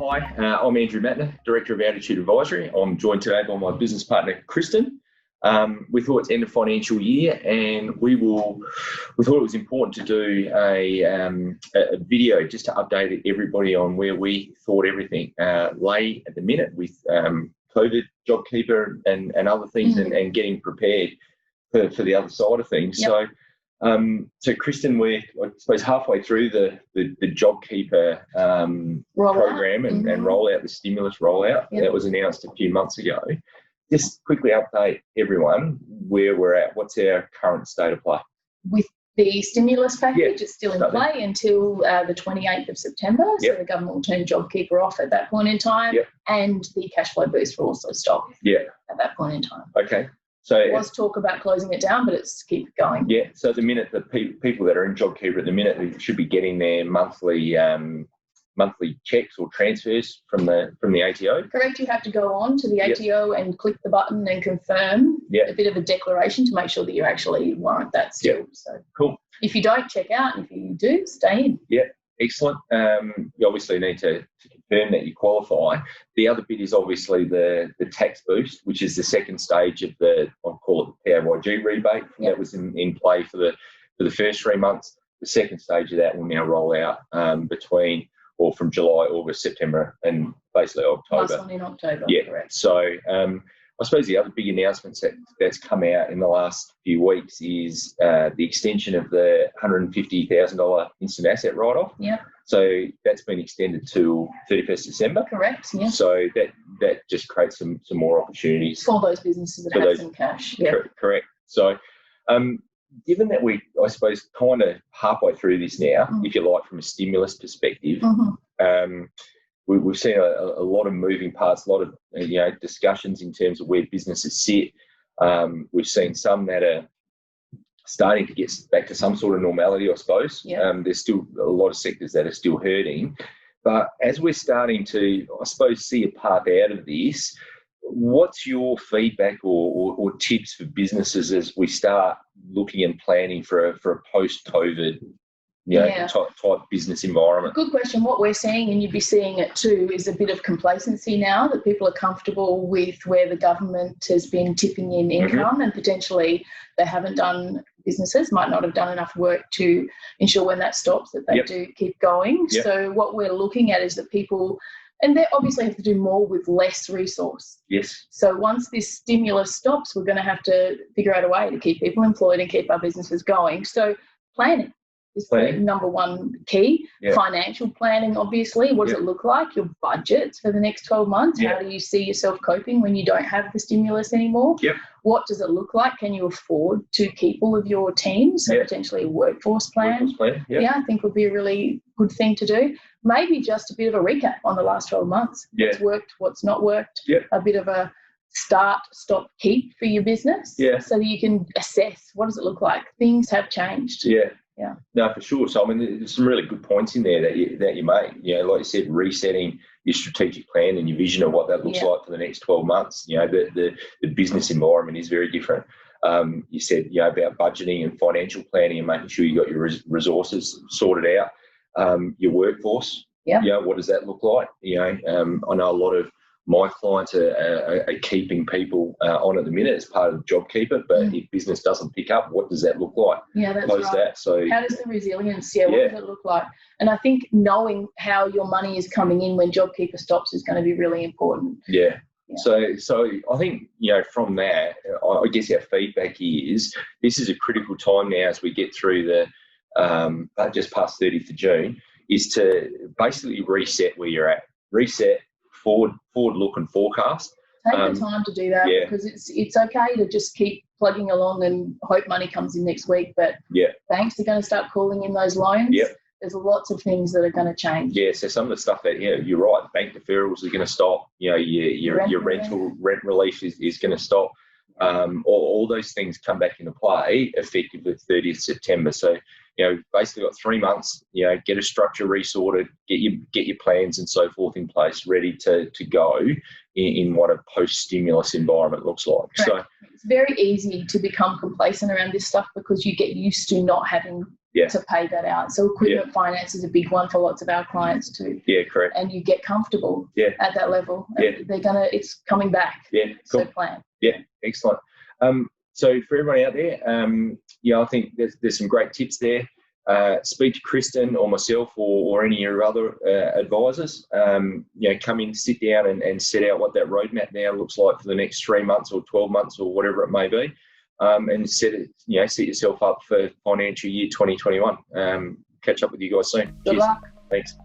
Hi, I'm Andrew Mattner, Director of Attitude Advisory. I'm joined today by my business partner, Kristen. We thought it's end of financial year, and we thought it was important to do a video just to update everybody on where we thought everything lay at the minute with COVID, JobKeeper, and other things, and getting prepared for the other side of things. Yep. So Kristen, we're, I suppose, halfway through the JobKeeper program and rollout, the stimulus rollout that was announced a few months ago. Just quickly update everyone where we're at. What's our current state of play? With the stimulus package, it's still in play until the 28th of September. So the government will turn JobKeeper off at that point in time, and the cash flow boost will also stop at that point in time. Okay. So there was talk about closing it down, but it's keep going. Yeah. So at the minute, the people that are in JobKeeper at the minute, they should be getting their monthly checks or transfers from the ATO. Correct. You have to go on to the ATO and click the button and confirm a bit of a declaration to make sure that you actually warrant that still. So cool. If you don't, check out, and if you do, stay in. Yeah. Excellent. You obviously need to confirm that you qualify. The other bit is obviously the tax boost, which is the second stage of I'll call it the PAYG rebate. That was in play for the first 3 months. The second stage of that will now roll out from July, August, September, and basically October. Last one in October. Yeah. Correct. So I suppose the other big announcement that's come out in the last few weeks is the extension of the $150,000 instant asset write-off. Yeah. So that's been extended to 31st December. Correct. Yeah. So that just creates some more opportunities for those businesses that have some cash. Yeah. Correct. So given that we, I suppose, kind of halfway through this now, if you like, from a stimulus perspective, we've seen a lot of moving parts, a lot of discussions in terms of where businesses sit. We've seen some that are starting to get back to some sort of normality, I suppose. There's still a lot of sectors that are still hurting. But as we're starting to, I suppose, see a path out of this, what's your feedback or tips for businesses as we start looking and planning for a post-COVID type business environment? Good question. What we're seeing, and you'd be seeing it too, is a bit of complacency now that people are comfortable with where the government has been tipping in income, and potentially businesses might not have done enough work to ensure when that stops that they do keep going. So what we're looking at is that people, and they obviously have to do more with less resource. Yes. So once this stimulus stops, we're going to have to figure out a way to keep people employed and keep our businesses going. So planning is the number one key. Financial planning, obviously. What does it look like? Your budgets for the next 12 months. How do you see yourself coping when you don't have the stimulus anymore? What does it look like? Can you afford to keep all of your teams? So potentially a workforce plan. I think would be a really good thing to do. Maybe just a bit of a recap on the last 12 months. What's worked, what's not worked. A bit of a StartStop Heat for your business. So that you can assess what does it look like. Things have changed. Yeah. No, for sure. So, I mean, there's some really good points in there that you make. Like you said, resetting your strategic plan and your vision of what that looks like for the next 12 months. The business environment is very different. You said, about budgeting and financial planning and making sure you got your resources sorted out. Your workforce. What does that look like? I know a lot of my clients are keeping people on at the minute as part of JobKeeper, but if business doesn't pick up, what does that look like? That's right. That. So how does the resilience, what does it look like? And I think knowing how your money is coming in when JobKeeper stops is going to be really important. So I think, from that, I guess our feedback is this is a critical time now as we get through the just past 30th of June, is to basically reset where you're at. Reset, forward look and forecast. Take the time to do that because it's okay to just keep plugging along and hope money comes in next week, but banks are going to start calling in those loans. There's lots of things that are going to change. So some of the stuff that, you're right, bank deferrals are going to stop, your rent relief is going to stop. All those things come back into play effectively 30th September. So, basically got 3 months, get a structure resorted, get your plans and so forth in place, ready to go in what a post-stimulus environment looks like. Correct. So it's very easy to become complacent around this stuff because you get used to not having to pay that out. So equipment finance is a big one for lots of our clients too. Yeah, correct. And you get comfortable at that level. It's coming back. Yeah, cool. So plan. Yeah, excellent. So for everyone out there, I think there's some great tips there. Speak to Kristen or myself or any of your other advisors. Come in, sit down and set out what that roadmap now looks like for the next 3 months or 12 months or whatever it may be. And set yourself up for financial year 2021. Catch up with you guys soon. Good luck. Thanks.